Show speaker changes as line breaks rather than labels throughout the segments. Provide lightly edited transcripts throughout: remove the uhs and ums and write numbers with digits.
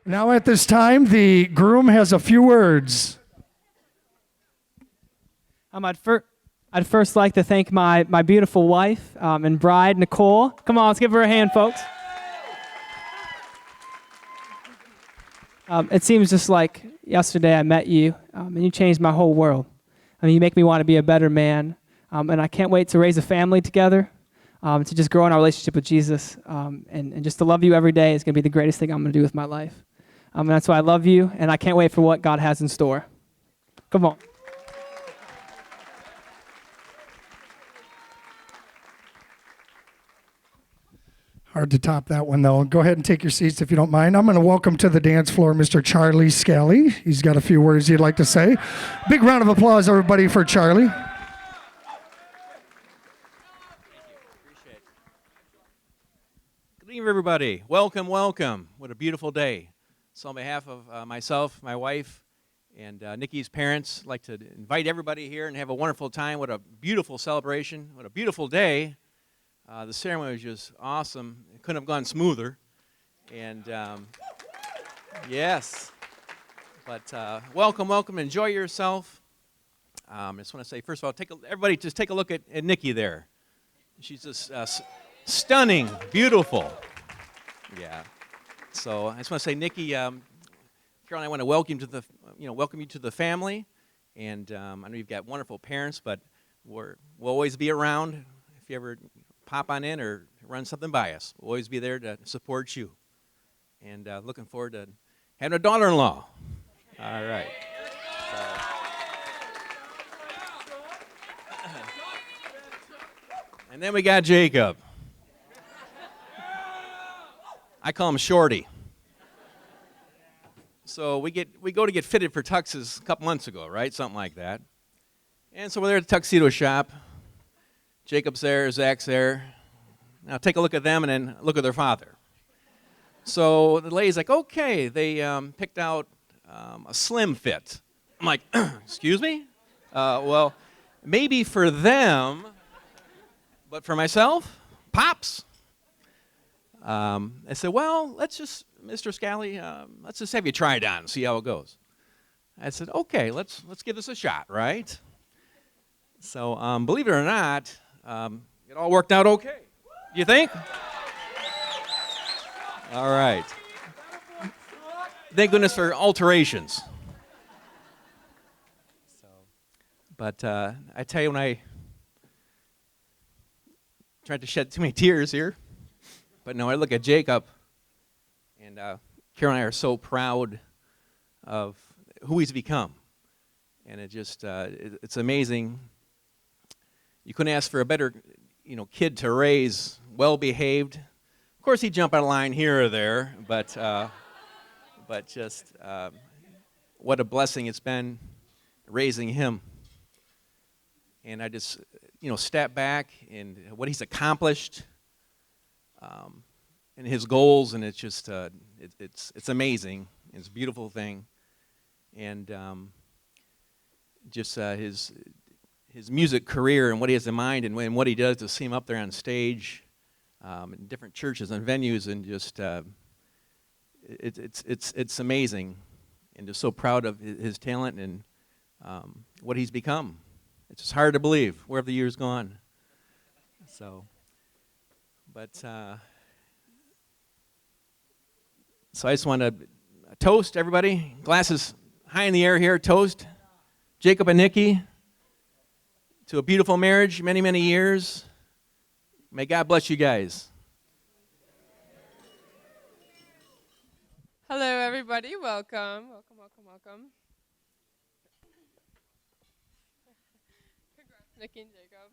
Now at this time, the groom has a few words.
I'd first like to thank my beautiful wife and bride, Nicole. Come on, let's give her a hand, folks. It seems just like yesterday I met you, and you changed my whole world. I mean, you make me want to be a better man, and I can't wait to raise a family together, to just grow in our relationship with Jesus, and just to love you every day is going to be the greatest thing I'm going to do with my life. And that's why I love you, and I can't wait for what God has in store. Come on.
Hard to top that one, though. Go ahead and take your seats if you don't mind. I'm going to welcome to the dance floor Mr. Charlie Scally. He's got a few words he'd like to say. Big round of applause, everybody, for Charlie.
Good evening, everybody. Welcome, welcome. What a beautiful day. So on behalf of myself, my wife, and Nikki's parents, I'd like to invite everybody here and have a wonderful time. What a beautiful celebration. What a beautiful day. The ceremony was just awesome. It couldn't have gone smoother. And yes. But welcome, welcome. Enjoy yourself. I just want to say, first of all, everybody just take a look at Nikki there. She's just stunning, beautiful. Yeah. So I just want to say, Nikki, Carol and I want to welcome you to the family. And I know you've got wonderful parents, but we'll always be around if you ever pop on in or run something by us. We'll always be there to support you. And looking forward to having a daughter-in-law. All right. And then we got Jacob. I call him Shorty. So we go to get fitted for tuxes a couple months ago, right? Something like that. And so we're there at the tuxedo shop. Jacob's there, Zach's there. Now take a look at them and then look at their father. So the lady's like, okay, they picked out a slim fit. I'm like, excuse me? Well, maybe for them, but for myself, Pops. I said, well, Mr. Scally, let's just have you try it on and see how it goes. I said, okay, let's give this a shot, right? So believe it or not, it all worked out okay. You think? All right. Thank goodness for alterations. But I tell you, when I tried to shed too many tears here, but no, I look at Jacob, and Carol and I are so proud of who he's become. And it's amazing. You couldn't ask for a better, kid to raise, well-behaved. Of course, he'd jump out of line here or there, but just what a blessing it's been raising him. And I just, step back and what he's accomplished, and his goals, and it's just, it's amazing. It's a beautiful thing, and just his music career and what he has in mind and what he does to see him up there on stage, in different churches and venues, and just it's amazing, and just so proud of his talent and what he's become. It's just hard to believe where the year's gone. So, but so I just want to toast everybody. Glasses high in the air here. Toast Jacob and Nikki to a beautiful marriage, many, many years. May God bless you guys.
Hello, everybody. Welcome. Welcome, welcome, welcome. Congrats, Nikki and Jacob.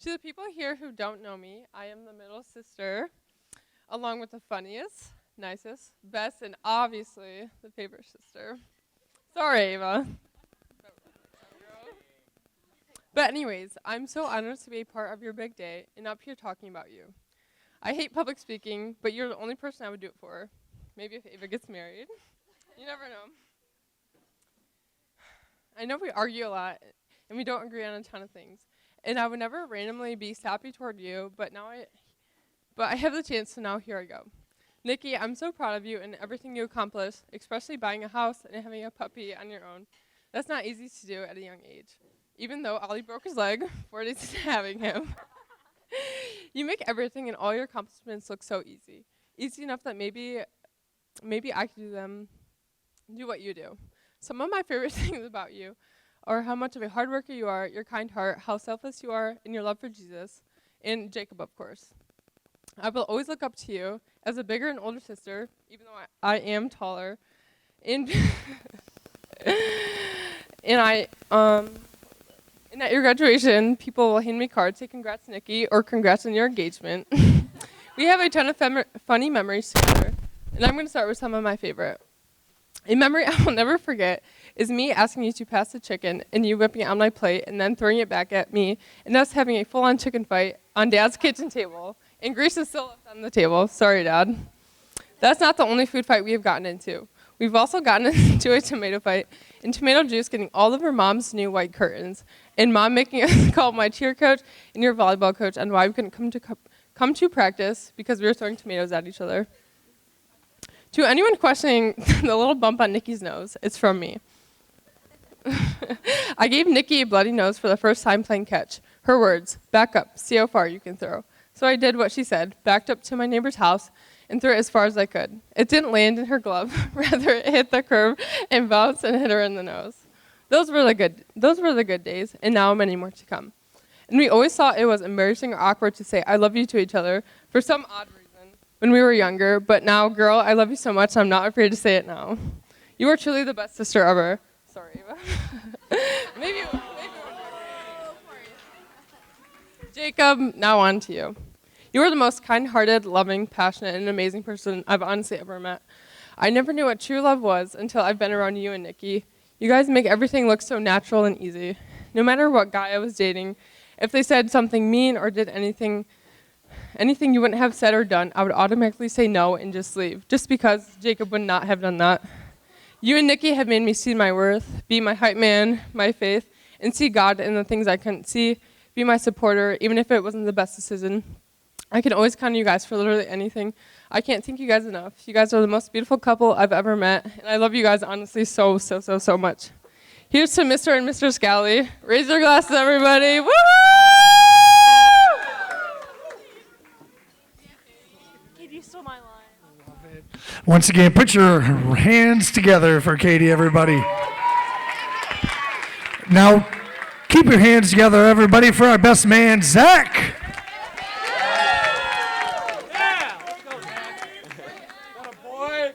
To the people here who don't know me, I am the middle sister, along with the funniest, nicest, best, and obviously the favorite sister. Sorry, Ava. But anyways, I'm so honored to be a part of your big day and up here talking about you. I hate public speaking, but you're the only person I would do it for. Maybe if Ava gets married. You never know. I know we argue a lot, and we don't agree on a ton of things. And I would never randomly be sappy toward you, but I have the chance, so now here I go. Nikki, I'm so proud of you and everything you accomplished, especially buying a house and having a puppy on your own. That's not easy to do at a young age. Even though Ollie broke his leg 4 days into having him. You make everything and all your accomplishments look so easy. Easy enough that maybe I could do what you do. Some of my favorite things about you are how much of a hard worker you are, your kind heart, how selfless you are, and your love for Jesus, and Jacob, of course. I will always look up to you as a bigger and older sister, even though I am taller. And and at your graduation, people will hand me cards, say congrats, Nikki, or congrats on your engagement. We have a ton of funny memories together, and I'm going to start with some of my favorite. A memory I will never forget is me asking you to pass the chicken and you whipping it on my plate and then throwing it back at me and us having a full-on chicken fight on Dad's kitchen table. And grease is still left on the table. Sorry, Dad. That's not the only food fight we have gotten into. We've also gotten into a tomato fight and tomato juice getting all of her mom's new white curtains and Mom making us call my cheer coach and your volleyball coach on why we couldn't come to practice because we were throwing tomatoes at each other. To anyone questioning the little bump on Nikki's nose, it's from me. I gave Nikki a bloody nose for the first time playing catch. Her words, back up, see how far you can throw. So I did what she said, backed up to my neighbor's house and threw it as far as I could. It didn't land in her glove, rather it hit the curb and bounced and hit her in the nose. Those were the good days, and now many more to come. And we always thought it was embarrassing or awkward to say I love you to each other for some odd reason when we were younger, but now, girl, I love you so much I'm not afraid to say it now. You are truly the best sister ever. Sorry, Ava. maybe. Jacob, now on to you. You are the most kind-hearted, loving, passionate, and amazing person I've honestly ever met. I never knew what true love was until I've been around you and Nikki. You guys make everything look so natural and easy. No matter what guy I was dating, if they said something mean or did anything you wouldn't have said or done, I would automatically say no and just leave, just because Jacob would not have done that. You and Nikki have made me see my worth, be my hype man, my faith, and see God in the things I couldn't see, be my supporter, even if it wasn't the best decision. I can always count on you guys for literally anything. I can't thank you guys enough. You guys are the most beautiful couple I've ever met, and I love you guys honestly so much. Here's to Mr. and Mr. Scally. Raise your glasses, everybody. Woo!
Katie stole my line.
Once again, put your hands together for Katie, everybody. Now, keep your hands together, everybody, for our best man, Zach.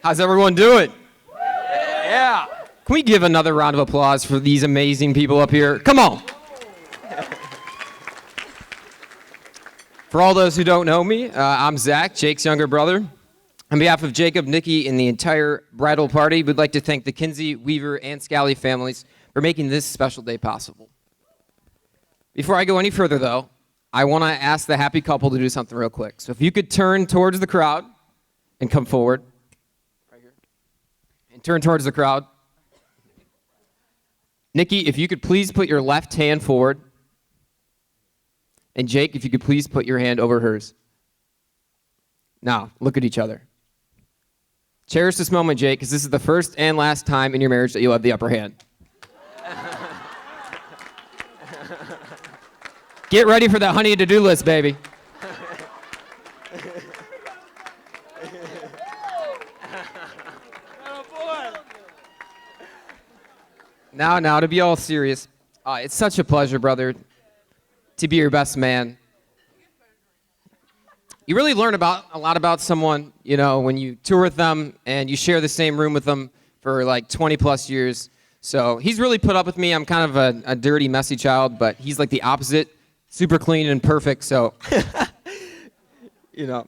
How's everyone doing? Yeah. Can we give another round of applause for these amazing people up here? Come on. For all those who don't know me, I'm Zach, Jake's younger brother. On behalf of Jacob, Nikki, and the entire bridal party, we'd like to thank the Kinsey, Weaver, and Scally families for making this special day possible. Before I go any further, though, I want to ask the happy couple to do something real quick. So if you could turn towards the crowd and come forward. Right here. And turn towards the crowd. Nikki, if you could please put your left hand forward. And Jake, if you could please put your hand over hers. Now, look at each other. Cherish this moment, Jake, because this is the first and last time in your marriage that you'll have the upper hand. Get ready for the honey to-do list, baby. Now, to be all serious, it's such a pleasure, brother, to be your best man. You really learn a lot about someone, you know, when you tour with them and you share the same room with them for like 20 plus years. So he's really put up with me. I'm kind of a dirty, messy child, but he's like the opposite, super clean and perfect. So, you know,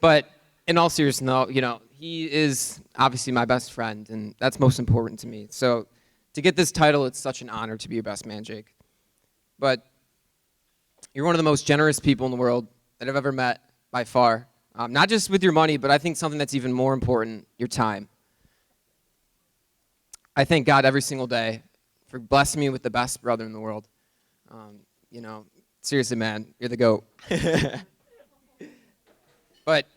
but in all seriousness, no, you know, he is obviously my best friend, and that's most important to me. So to get this title, it's such an honor to be your best man, Jake. But you're one of the most generous people in the world that I've ever met. By far. Not just with your money, but I think something that's even more important, your time. I thank God every single day for blessing me with the best brother in the world. You know, seriously, man, you're the GOAT. But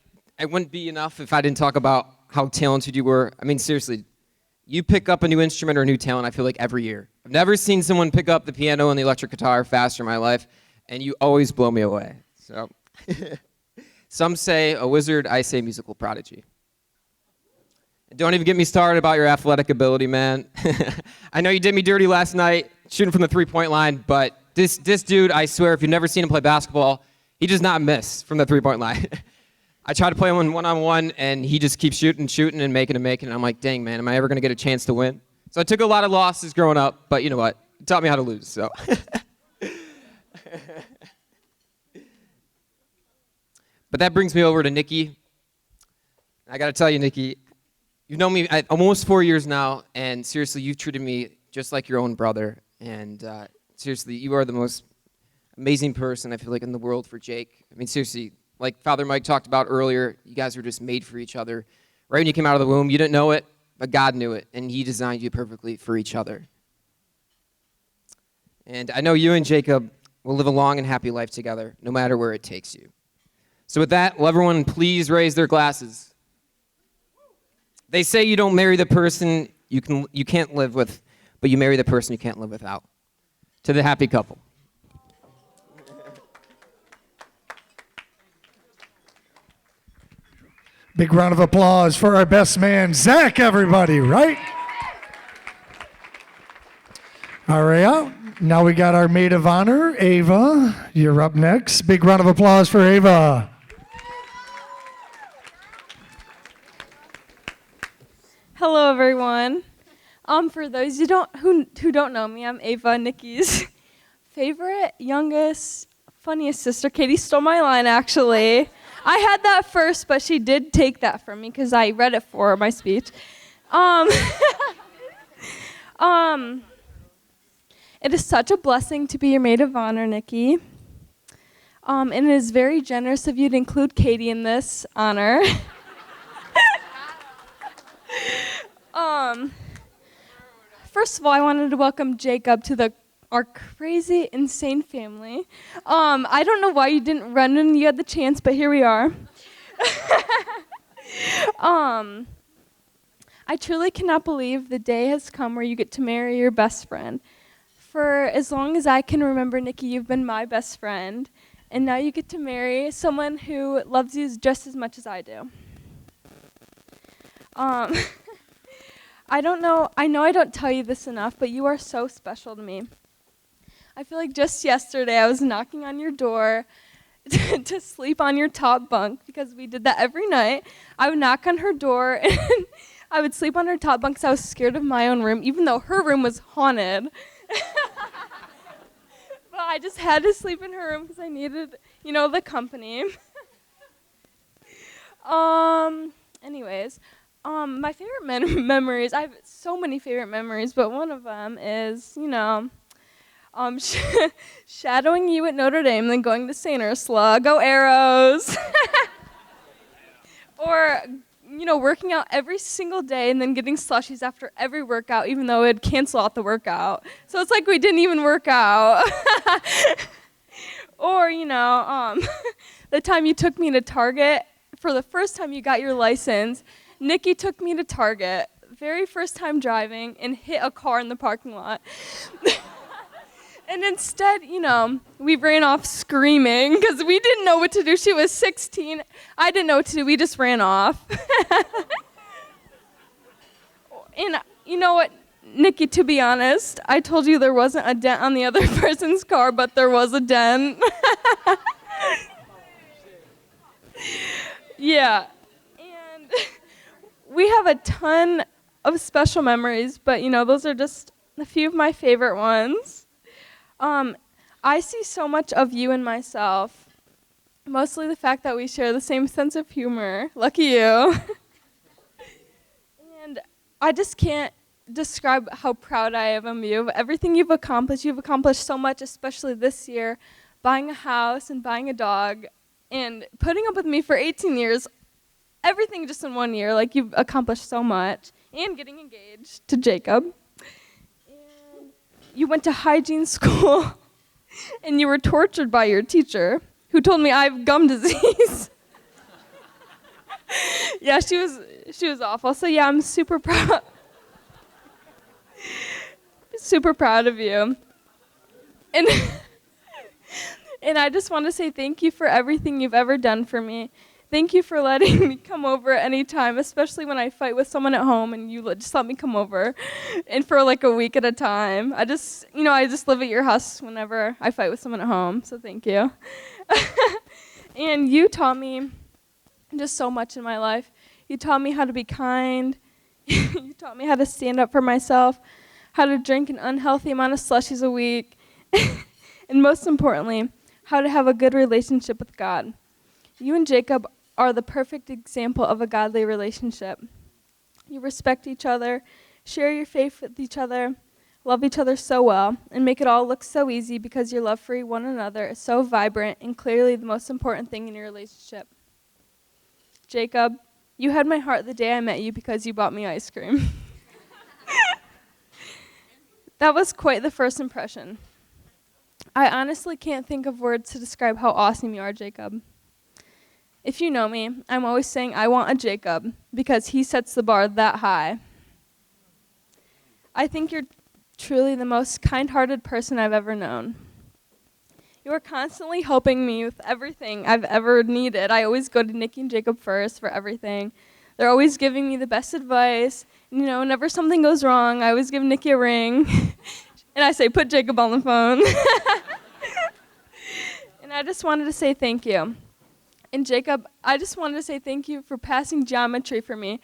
I wouldn't be enough if I didn't talk about how talented you were. I mean, seriously, you pick up a new instrument or a new talent, I feel like, every year. I've never seen someone pick up the piano and the electric guitar faster in my life, and you always blow me away. So, some say a wizard, I say musical prodigy. And don't even get me started about your athletic ability, man. I know you did me dirty last night, shooting from the three-point line, but this dude, I swear, if you've never seen him play basketball, he does not miss from the three-point line. I try to play him one-on-one, and he just keeps shooting, and making, and I'm like, dang, man, am I ever going to get a chance to win? So I took a lot of losses growing up, but you know what? It taught me how to lose, so. But that brings me over to Nikki. I got to tell you, Nikki, you've known me almost 4 years now, and seriously, you've treated me just like your own brother. And seriously, you are the most amazing person, I feel like, in the world for Jake. I mean, seriously, like Father Mike talked about earlier, you guys were just made for each other. Right when you came out of the womb, you didn't know it, but God knew it, and he designed you perfectly for each other. And I know you and Jacob will live a long and happy life together, no matter where it takes you. So with that, will everyone please raise their glasses? They say you don't marry the person you can't live with, but you marry the person you can't live without. To the happy couple.
Big round of applause for our best man, Zach, everybody, right? All right, now we got our maid of honor, Ava. You're up next. Big round of applause for Ava.
Hello, everyone. For those who don't know me, I'm Ava, Nikki's favorite, youngest, funniest sister. Katie stole my line, actually. I had that first, but she did take that from me because I read it for her, my speech. It is such a blessing to be your maid of honor, Nikki. And it is very generous of you to include Katie in this honor. First of all, I wanted to welcome Jacob to our crazy, insane family. I don't know why you didn't run when you had the chance, but here we are. I truly cannot believe the day has come where you get to marry your best friend. For as long as I can remember, Nikki, you've been my best friend, and now you get to marry someone who loves you just as much as I do. I know I don't tell you this enough, but you are so special to me. I feel like just yesterday I was knocking on your door to sleep on your top bunk, because we did that every night. I would knock on her door and I would sleep on her top bunk because I was scared of my own room, even though her room was haunted. But I just had to sleep in her room because I needed, the company. Anyways. My favorite memories, I have so many favorite memories, but one of them is, shadowing you at Notre Dame, then going to St. Ursula, go Arrows. Or, working out every single day and then getting slushies after every workout, even though it'd cancel out the workout. So it's like we didn't even work out. Or, the time you took me to Target for the first time you got your license. Nikki took me to Target, very first time driving, and hit a car in the parking lot. And instead, we ran off screaming because we didn't know what to do. She was 16. I didn't know what to do. We just ran off. And you know what, Nikki, to be honest, I told you there wasn't a dent on the other person's car, but there was a dent. Yeah. And we have a ton of special memories, but, those are just a few of my favorite ones. I see so much of you in myself, mostly the fact that we share the same sense of humor. Lucky you. And I just can't describe how proud I am of you, of everything you've accomplished. You've accomplished so much, especially this year, buying a house and buying a dog and putting up with me for 18 years. Everything just in 1 year. Like, you've accomplished so much. And getting engaged to Jacob. And you went to hygiene school, and you were tortured by your teacher, who told me I have gum disease. Yeah, she was awful. So yeah, I'm super proud. Super proud of you. And and I just want to say thank you for everything you've ever done for me. Thank you for letting me come over anytime, especially when I fight with someone at home and you just let me come over and for like a week at a time. I just live at your house whenever I fight with someone at home, so thank you. And you taught me just so much in my life. You taught me how to be kind. You taught me how to stand up for myself, how to drink an unhealthy amount of slushies a week, and most importantly, how to have a good relationship with God. You and Jacob are the perfect example of a godly relationship. You respect each other, share your faith with each other, love each other so well, and make it all look so easy because your love for one another is so vibrant and clearly the most important thing in your relationship. Jacob, you had my heart the day I met you because you bought me ice cream. That was quite the first impression. I honestly can't think of words to describe how awesome you are, Jacob. If you know me, I'm always saying I want a Jacob because he sets the bar that high. I think you're truly the most kind-hearted person I've ever known. You are constantly helping me with everything I've ever needed. I always go to Nikki and Jacob first for everything. They're always giving me the best advice. You know, whenever something goes wrong, I always give Nikki a ring. And I say, put Jacob on the phone. And I just wanted to say thank you. And Jacob, I just wanted to say thank you for passing geometry for me.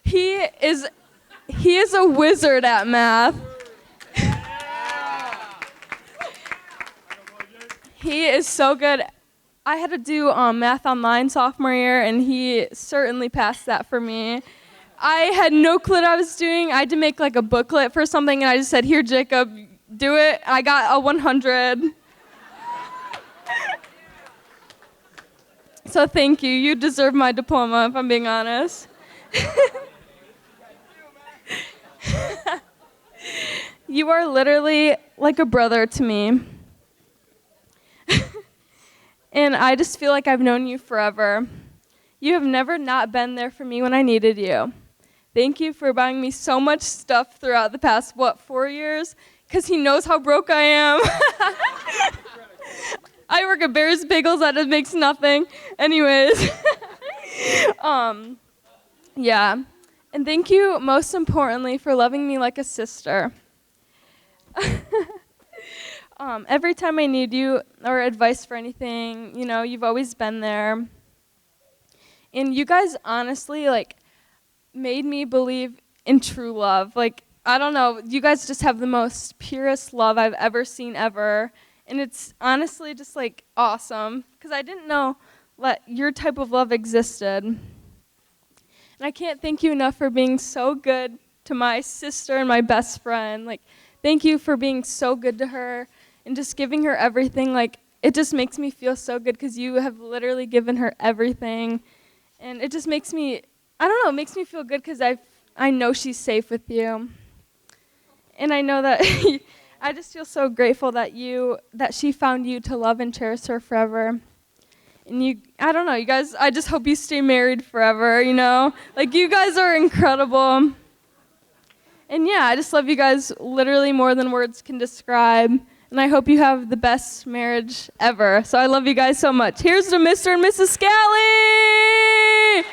He is a wizard at math. He is so good. I had to do math online sophomore year, and he certainly passed that for me. I had no clue what I was doing. I had to make like a booklet for something, and I just said, here, Jacob, do it. I got a 100. So thank you. You deserve my diploma, if I'm being honest. You are literally like a brother to me. And I just feel like I've known you forever. You have never not been there for me when I needed you. Thank you for buying me so much stuff throughout the past, 4 years? Because he knows how broke I am. I work at Bear's Bagels, that just makes nothing. Anyways. Yeah. And thank you, most importantly, for loving me like a sister. Every time I need you or advice for anything, you know, you've always been there. And you guys honestly, made me believe in true love. I don't know, you guys just have the most purest love I've ever seen ever. And it's honestly just, awesome. Because I didn't know that your type of love existed. And I can't thank you enough for being so good to my sister and my best friend. Thank you for being so good to her and just giving her everything. It just makes me feel so good because you have literally given her everything. And it just makes me, I don't know, it makes me feel good because I know she's safe with you. And I know that I just feel so grateful that she found you to love and cherish her forever. And I don't know, you guys, I just hope you stay married forever, you know? You guys are incredible. And yeah, I just love you guys literally more than words can describe. And I hope you have the best marriage ever. So I love you guys so much. Here's to Mr. and Mrs. Scally!